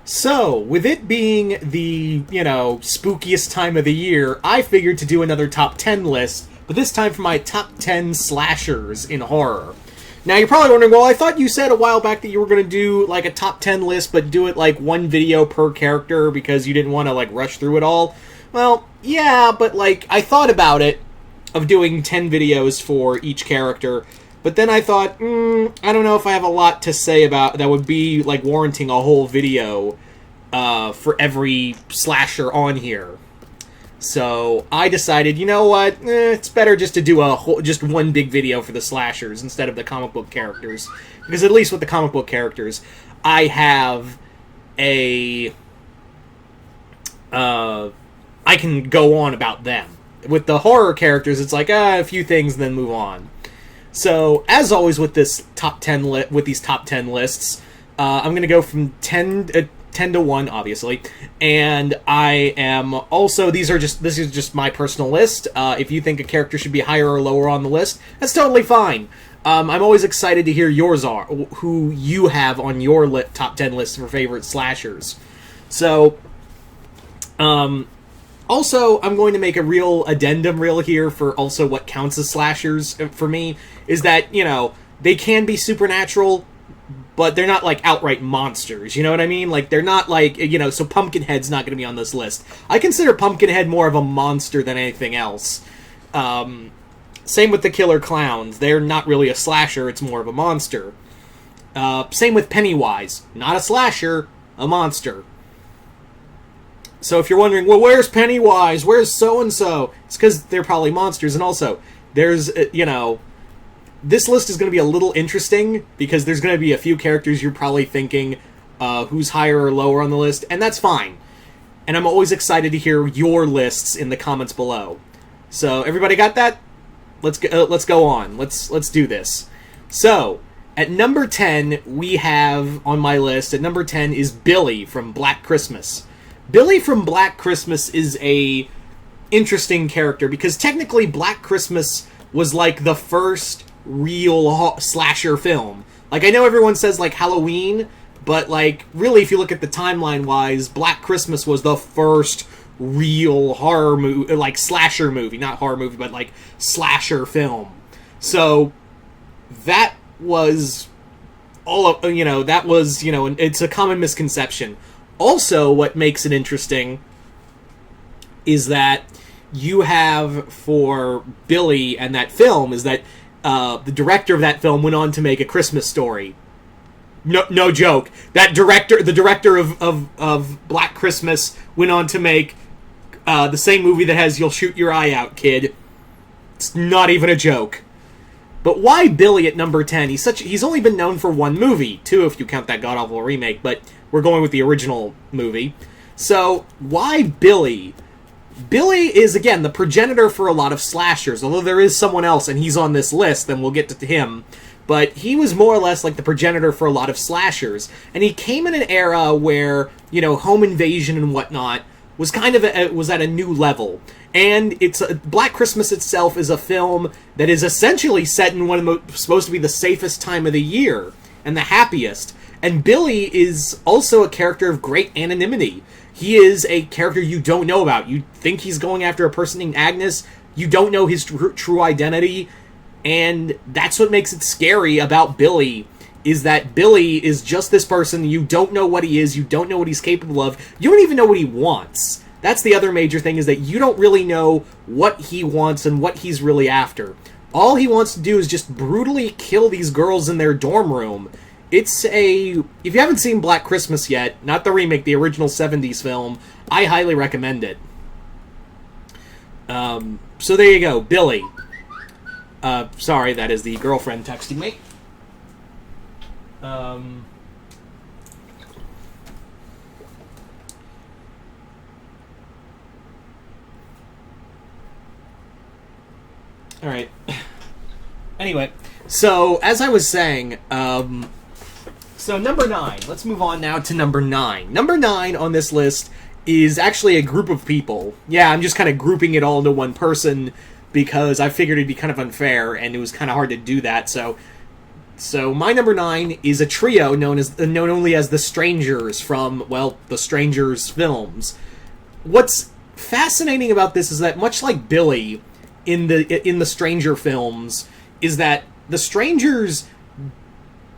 So, with it being the, spookiest time of the year, I figured to do another top 10 list, but this time for my top 10 slashers in horror. Now, you're probably wondering, well, I thought you said a while back that you were going to do, like, a top 10 list, but do it, like, one video per character because you didn't want to, like, rush through it all. Well, yeah, but, like, I thought about it, of doing 10 videos for each character, but then I thought, I don't know if I have a lot to say about that would be, like, warranting a whole video for every slasher on here. So I decided, you know what, it's better just to do just one big video for the slashers instead of the comic book characters. Because at least with the comic book characters, I have I can go on about them. With the horror characters, it's like, a few things, then move on. So, as always with this top 10 with these top 10 lists, I'm going to go from 10 to 1, obviously. And I am also, this is just my personal list. If you think a character should be higher or lower on the list, that's totally fine. I'm always excited to hear yours are, who you have on your top 10 list for favorite slashers. So, also, I'm going to make a real addendum reel here for also what counts as slashers for me, is that, they can be supernatural, but they're not, like, outright monsters, you know what I mean? Like, they're not, like, so Pumpkinhead's not going to be on this list. I consider Pumpkinhead more of a monster than anything else. Same with the Killer Clowns. They're not really a slasher, it's more of a monster. Same with Pennywise. Not a slasher, a monster. So if you're wondering, well, where's Pennywise? Where's so-and-so? It's because they're probably monsters. And also, there's, this list is going to be a little interesting because there's going to be a few characters you're probably thinking who's higher or lower on the list, and that's fine. And I'm always excited to hear your lists in the comments below. So everybody got that? Let's go on. Let's do this. So, at number 10, we have on my list, at number 10 is Billy from Black Christmas. Billy from Black Christmas is a interesting character because technically Black Christmas was like the first real slasher film. Like, I know everyone says like Halloween, but like really if you look at the timeline wise, Black Christmas was the first real horror movie, like slasher movie, not horror movie, but like slasher film. So that was all of, that was, it's a common misconception. Also, what makes it interesting is that you have for Billy and that film is that the director of that film went on to make A Christmas Story. No joke. The director of Black Christmas went on to make the same movie that has You'll Shoot Your Eye Out, Kid. It's not even a joke. But why Billy at number 10? He's only been known for one movie, two if you count that god-awful remake, but we're going with the original movie. So, why Billy? Billy is, again, the progenitor for a lot of slashers, although there is someone else, and he's on this list, and we'll get to him. But he was more or less like the progenitor for a lot of slashers, and he came in an era where, home invasion and whatnot was kind of was at a new level. And Black Christmas itself is a film that is essentially set in one of the supposed to be the safest time of the year and the happiest. And Billy is also a character of great anonymity. He is a character you don't know about. You think he's going after a person named Agnes. You don't know his true identity. And that's what makes it scary about Billy, is that Billy is just this person. You don't know what he is. You don't know what he's capable of. You don't even know what he wants. That's the other major thing, is that you don't really know what he wants and what he's really after. All he wants to do is just brutally kill these girls in their dorm room. If you haven't seen Black Christmas yet, not the remake, the original 70s film, I highly recommend it. So there you go, Billy. Sorry, that is the girlfriend texting me. Alright. Anyway, so, as I was saying, so number 9. Let's move on now to number 9. Number 9 on this list is actually a group of people. Yeah, I'm just kind of grouping it all into one person because I figured it'd be kind of unfair, and it was kind of hard to do that, so So my number 9 is a trio known only as the Strangers from, well, the Strangers films. What's fascinating about this is that, much like Billy in the Stranger films, is that the Strangers,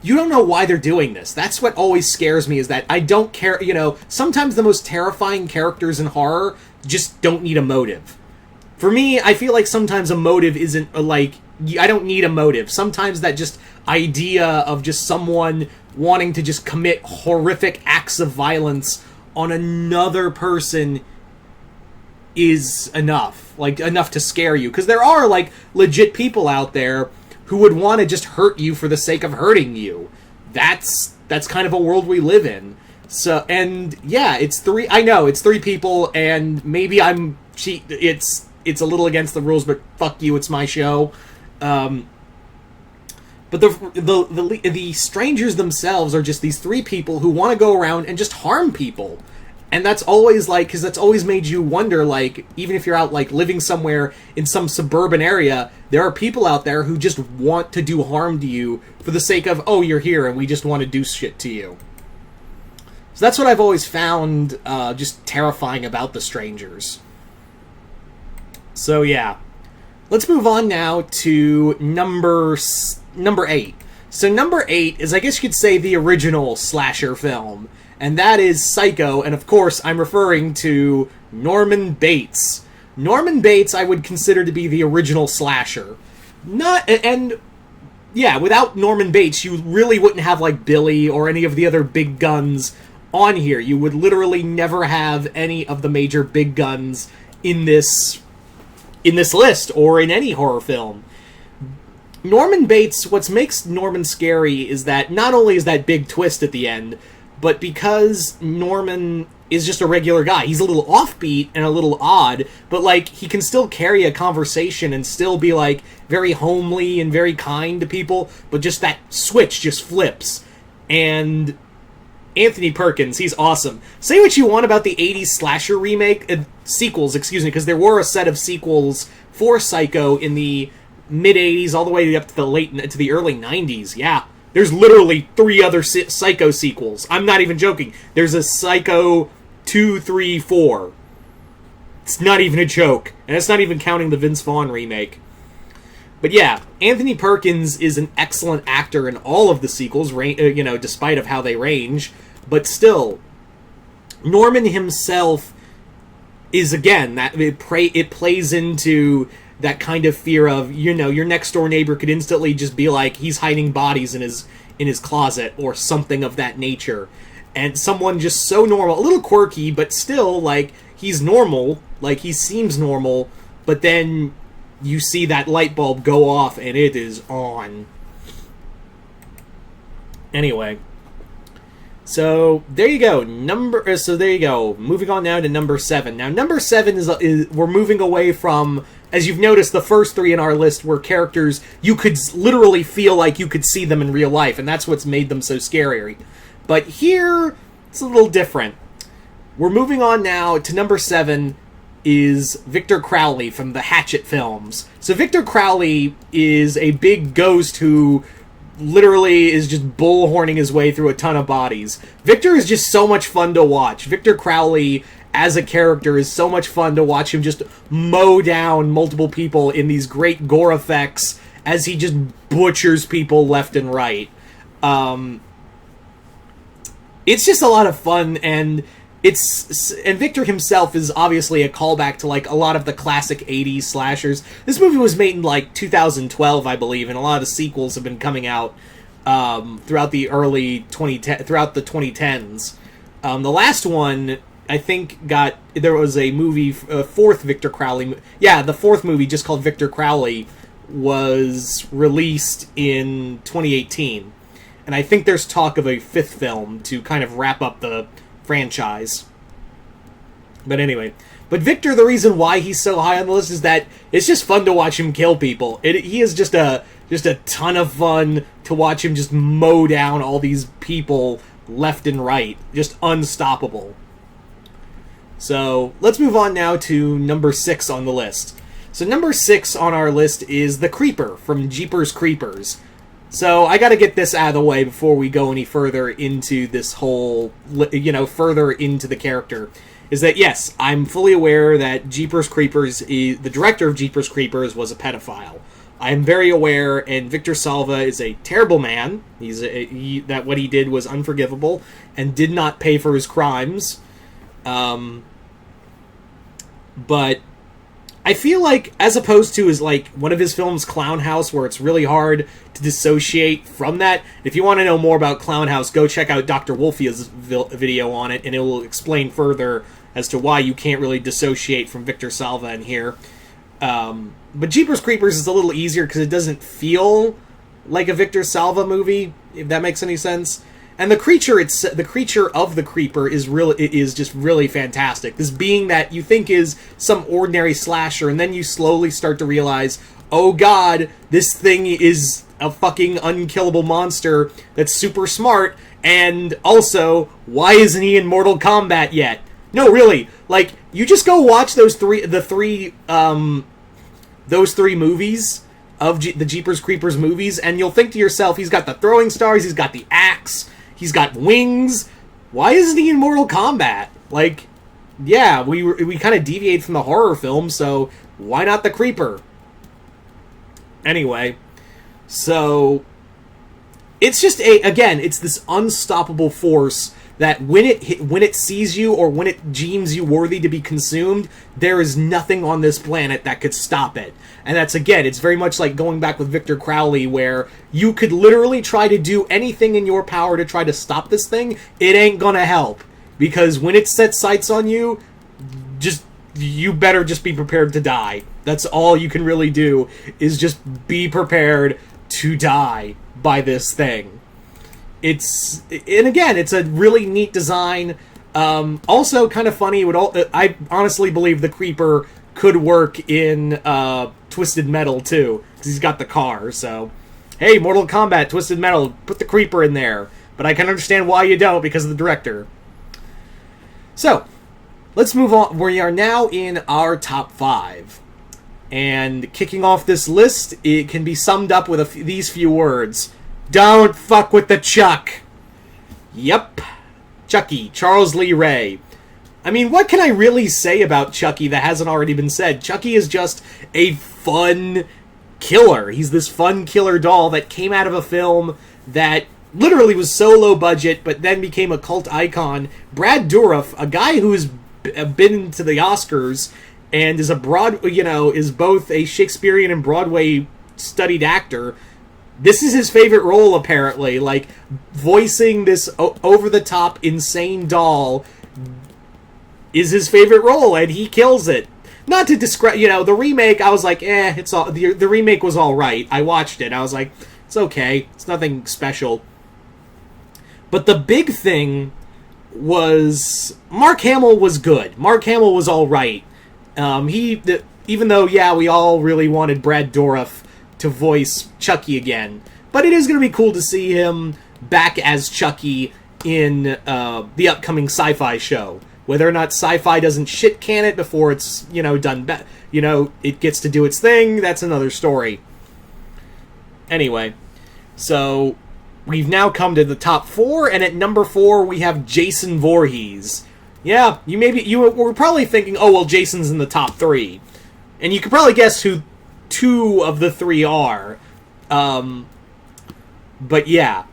you don't know why they're doing this. That's what always scares me, is that I don't care. Sometimes the most terrifying characters in horror just don't need a motive. For me, I feel like sometimes a motive isn't I don't need a motive. Sometimes that just idea of just someone wanting to just commit horrific acts of violence on another person is enough. Enough to scare you. Because there are, legit people out there who would want to just hurt you for the sake of hurting you. That's kind of a world we live in. So, and yeah, it's 3, I know, it's 3 people, and maybe it's a little against the rules, but fuck you, it's my show. But the Strangers themselves are just these 3 people who want to go around and just harm people. And that's always, because that's always made you wonder, even if you're out, living somewhere in some suburban area, there are people out there who just want to do harm to you for the sake of, oh, you're here and we just want to do shit to you. So that's what I've always found just terrifying about the Strangers. So, yeah. Let's move on now to number 8. So number 8 is, I guess you could say, the original slasher film. And that is Psycho, and of course I'm referring to Norman Bates. Norman Bates I would consider to be the original slasher. Without Norman Bates, you really wouldn't have, Billy or any of the other big guns on here. You would literally never have any of the major big guns in this list, or in any horror film. Norman Bates, what makes Norman scary is that not only is that big twist at the end, but because Norman is just a regular guy. He's a little offbeat and a little odd, but, he can still carry a conversation and still be, very homely and very kind to people, but just that switch just flips. And Anthony Perkins, he's awesome. Say what you want about the 80s slasher sequels, because there were a set of sequels for Psycho in the mid-80s all the way up to the early 90s, yeah. There's literally 3 other Psycho sequels. I'm not even joking. There's a Psycho 2, 3, 4. It's not even a joke. And it's not even counting the Vince Vaughn remake. But yeah, Anthony Perkins is an excellent actor in all of the sequels, despite of how they range. But still, Norman himself is, again, it plays into that kind of fear of, your next door neighbor could instantly just be he's hiding bodies in his closet or something of that nature. And someone just so normal, a little quirky, but still, he's normal, he seems normal, but then you see that light bulb go off and it is on. Anyway. So, there you go. There you go. Moving on now to number 7. Now, number 7 is we're moving away from, as you've noticed, the first 3 in our list were characters you could literally feel like you could see them in real life, and that's what's made them so scary. But here, it's a little different. We're moving on now to number 7 is Victor Crowley from the Hatchet films. So Victor Crowley is a big ghost who literally is just bullhorning his way through a ton of bodies. Victor is just so much fun to watch. Victor Crowley as a character is so much fun to watch him just mow down multiple people in these great gore effects as he just butchers people left and right. It's just a lot of fun, and Victor himself is obviously a callback to a lot of the classic 80s slashers. This movie was made in 2012, I believe, and a lot of the sequels have been coming out throughout the 2010s. The last one, I think, there was a movie, fourth Victor Crowley. Yeah, the 4th movie, just called Victor Crowley, was released in 2018. And I think there's talk of a 5th film to kind of wrap up the franchise. But anyway. But Victor, the reason why he's so high on the list is that it's just fun to watch him kill people. He is just a ton of fun to watch him just mow down all these people left and right. Just unstoppable. So, let's move on now to number 6 on the list. So number 6 on our list is The Creeper from Jeepers Creepers. So I got to get this out of the way before we go any further into this whole, further into the character. Is that, yes, I'm fully aware that Jeepers Creepers, the director of Jeepers Creepers, was a pedophile. I'm very aware, and Victor Salva is a terrible man. That what he did was unforgivable and did not pay for his crimes. But I feel like, as opposed to one of his films, Clown House, where it's really hard to dissociate from that. If you want to know more about Clown House, go check out Dr. Wolfia's video on it, and it will explain further as to why you can't really dissociate from Victor Salva in here. But Jeepers Creepers is a little easier because it doesn't feel like a Victor Salva movie, if that makes any sense. And the creature of the creeper is just really fantastic. This being that you think is some ordinary slasher, and then you slowly start to realize, oh god, this thing is a fucking unkillable monster that's super smart, and also, why isn't he in Mortal Kombat yet? No, really, you just go watch those three movies of the Jeepers Creepers movies, and you'll think to yourself, he's got the throwing stars, he's got the axe, he's got wings. Why isn't he in Mortal Kombat? Yeah, we kind of deviate from the horror film, so why not the creeper? Anyway, so it's just it's this unstoppable force that when it sees you, or when it deems you worthy to be consumed, there is nothing on this planet that could stop it. And that's, again, it's very much like going back with Victor Crowley, where you could literally try to do anything in your power to try to stop this thing. It ain't gonna help. Because when it sets sights on you, you better just be prepared to die. That's all you can really do, is just be prepared to die by this thing. It's a really neat design. Also kind of funny. I honestly believe the creeper could work in Twisted Metal too, because he's got the car. So, hey, Mortal Kombat, Twisted Metal, put the creeper in there. But I can understand why you don't, because of the director. So, let's move on. We are now in our top 5. And kicking off this list, it can be summed up with these few words. Don't fuck with the Chuck. Yep. Chucky, Charles Lee Ray. I mean, what can I really say about Chucky that hasn't already been said? Chucky is just a fun killer. He's this fun killer doll that came out of a film that literally was so low budget, but then became a cult icon. Brad Dourif, a guy who's been to the Oscars and is is both a Shakespearean and Broadway studied actor. This is his favorite role, apparently. Voicing this over-the-top, insane doll is his favorite role, and he kills it. Not to describe, the remake, I was like, it's all... The remake was alright. I watched it. I was like, it's okay. It's nothing special. But the big thing was... Mark Hamill was good. Mark Hamill was alright. Even though, we all really wanted Brad Dourif to voice Chucky again. But it is going to be cool to see him back as Chucky in the upcoming sci-fi show. Whether or not sci-fi doesn't shit-can it before it's, done, it gets to do its thing, that's another story. Anyway, so we've now come to the top 4, and at number 4 we have Jason Voorhees. Yeah, you were probably thinking, oh, well, Jason's in the top 3. And you could probably guess who 2 of the 3 are. But yeah,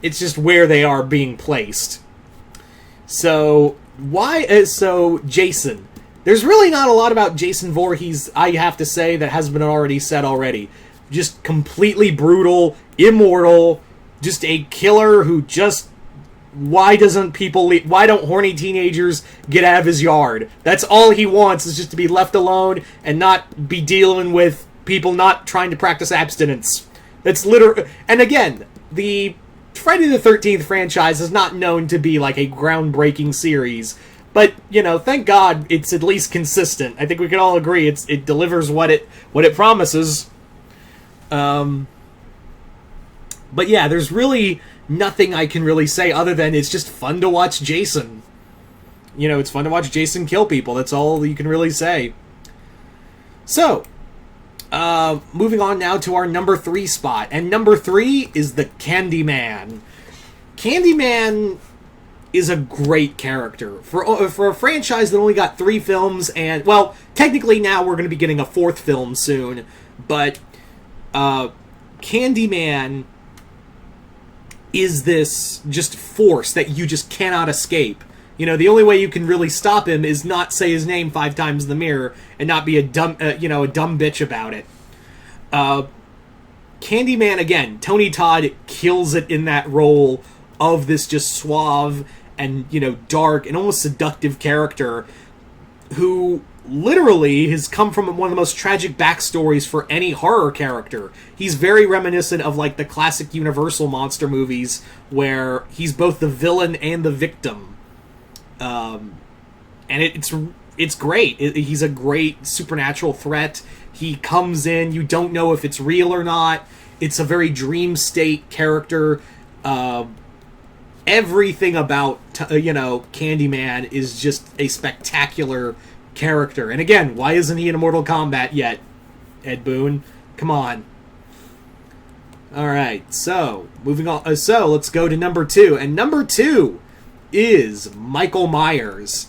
it's just where they are being placed. So, Jason. There's really not a lot about Jason Voorhees, I have to say, that has been already said already. Just completely brutal, immortal, just a killer who just... Why don't horny teenagers get out of his yard? That's all he wants, is just to be left alone and not be dealing with people not trying to practice abstinence. That's literally... And again, the Friday the 13th franchise is not known to be like a groundbreaking series, but, thank God it's at least consistent. I think we can all agree it delivers what it promises. But yeah, there's really nothing I can really say other than it's just fun to watch Jason. It's fun to watch Jason kill people. That's all you can really say. So, Moving on now to our number 3 spot. And number 3 is the Candyman. Candyman is a great character. For a franchise that only got 3 films, and, well, technically now we're going to be getting a 4th film soon, but Candyman is this just force that you just cannot escape. You know, the only way you can really stop him is not say his name 5 times in the mirror and not be a dumb bitch about it. Candyman, again, Tony Todd kills it in that role of this just suave and, dark and almost seductive character who literally has come from one of the most tragic backstories for any horror character. He's very reminiscent of, like, the classic Universal monster movies where he's both the villain and the victim. And it's great. He's a great supernatural threat. He comes in, you don't know if it's real or not. It's a very dream state character. Everything about, Candyman is just a spectacular character. And again, why isn't he in Mortal Kombat yet, Ed Boon? Come on. Alright, so, moving on. So, let's go to number 2. And number 2 is Michael Myers.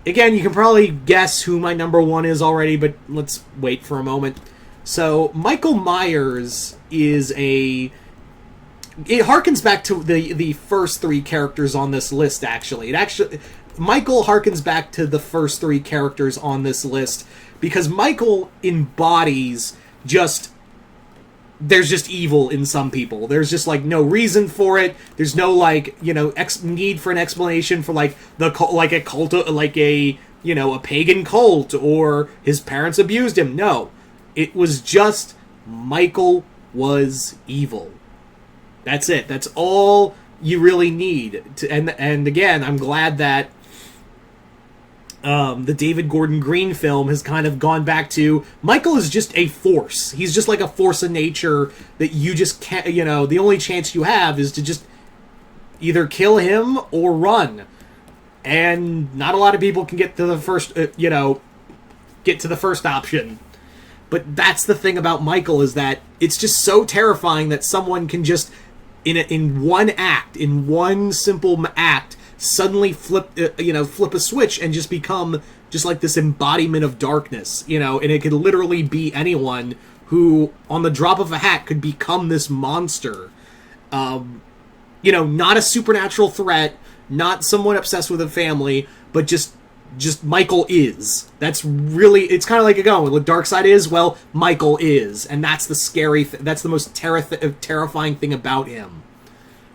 Again, you can probably guess who my number 1 is already, but let's wait for a moment. So, Michael Myers is it harkens back to the first 3 characters on this list, actually. Michael harkens back to the first 3 characters on this list, because Michael embodies there's just evil in some people. There's just, like, no reason for it. There's no, like, need for an explanation for, like, a pagan cult, or his parents abused him. No. It was just Michael was evil. That's it. That's all you really need. And again, I'm glad that the David Gordon Green film has kind of gone back to Michael is just a force. He's just like a force of nature that you just can't, the only chance you have is to just either kill him or run. And not a lot of people can get to the first option. But that's the thing about Michael, is that it's just so terrifying that someone can just in one simple act suddenly flip a switch and just become just like this embodiment of darkness, and it could literally be anyone who on the drop of a hat could become this monster. Not a supernatural threat, not someone obsessed with a family, but just Michael is. That's really, it's kind of like what Darkseid is, well, Michael is, and that's the scary that's the most terrifying thing about him.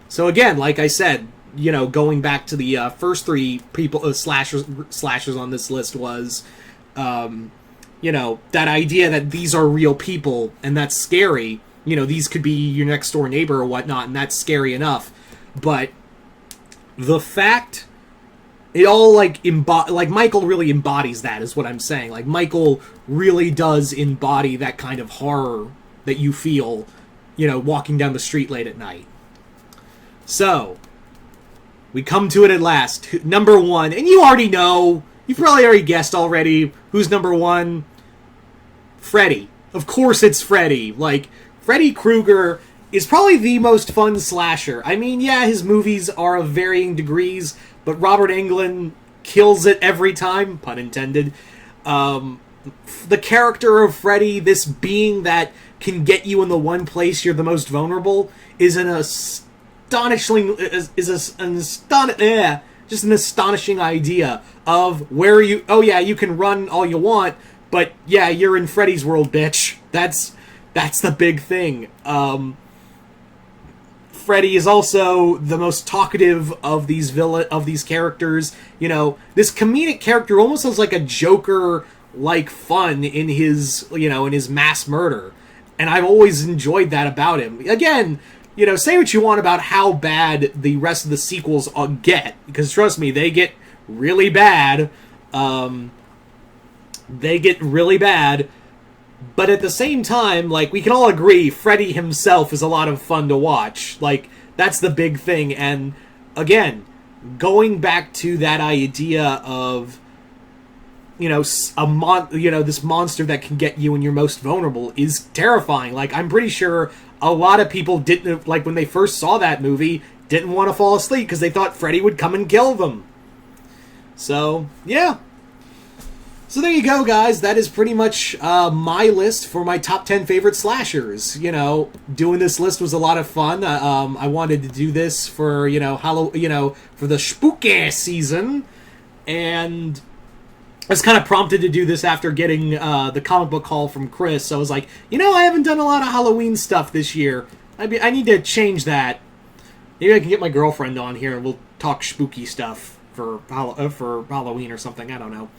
So again, like I said, going back to the first 3 people slashers on this list was that idea that these are real people, and that's scary. These could be your next door neighbor or whatnot, and that's scary enough. But the fact it all like Michael really embodies that, is what I'm saying. Like, Michael really does embody that kind of horror that you feel, walking down the street late at night. So, we come to it at last. Number 1, and you already know, you've probably already guessed already who's number 1. Freddy. Of course it's Freddy. Like, Freddy Krueger is probably the most fun slasher. I mean, yeah, his movies are of varying degrees, but Robert Englund kills it every time, pun intended. The character of Freddy, this being that can get you in the one place you're the most vulnerable, is an astonishing idea of where you... Oh yeah, you can run all you want, but yeah, you're in Freddy's world, bitch. That's the big thing. Freddy is also the most talkative of these characters. This comedic character almost has like a Joker-like fun in his mass murder. And I've always enjoyed that about him. Again, say what you want about how bad the rest of the sequels get, because trust me, they get really bad. But at the same time, like, we can all agree, Freddy himself is a lot of fun to watch. Like, that's the big thing. And, again, going back to that idea of, this monster that can get you when you're most vulnerable is terrifying. Like, I'm pretty sure a lot of people didn't, like, when they first saw that movie, didn't want to fall asleep because they thought Freddy would come and kill them. So, yeah. So there you go, guys. That is pretty much my list for my top 10 favorite slashers. Doing this list was a lot of fun. I wanted to do this for, for the spooky season. And I was kind of prompted to do this after getting the comic book haul from Chris. So I was like, I haven't done a lot of Halloween stuff this year. I need to change that. Maybe I can get my girlfriend on here and we'll talk spooky stuff for Halloween or something. I don't know.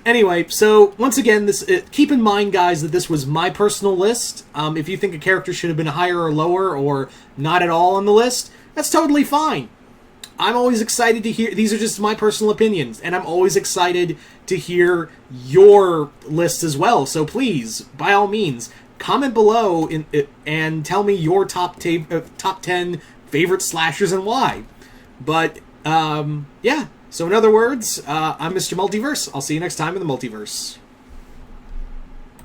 Anyway, so once again, keep in mind, guys, that this was my personal list. If you think a character should have been higher or lower or not at all on the list, that's totally fine. I'm always excited to hear... These are just my personal opinions, and I'm always excited to hear your list as well. So please, by all means, comment below and tell me your top 10 favorite slashers and why. But, yeah. So in other words, I'm Mr. Multiverse. I'll see you next time in the Multiverse.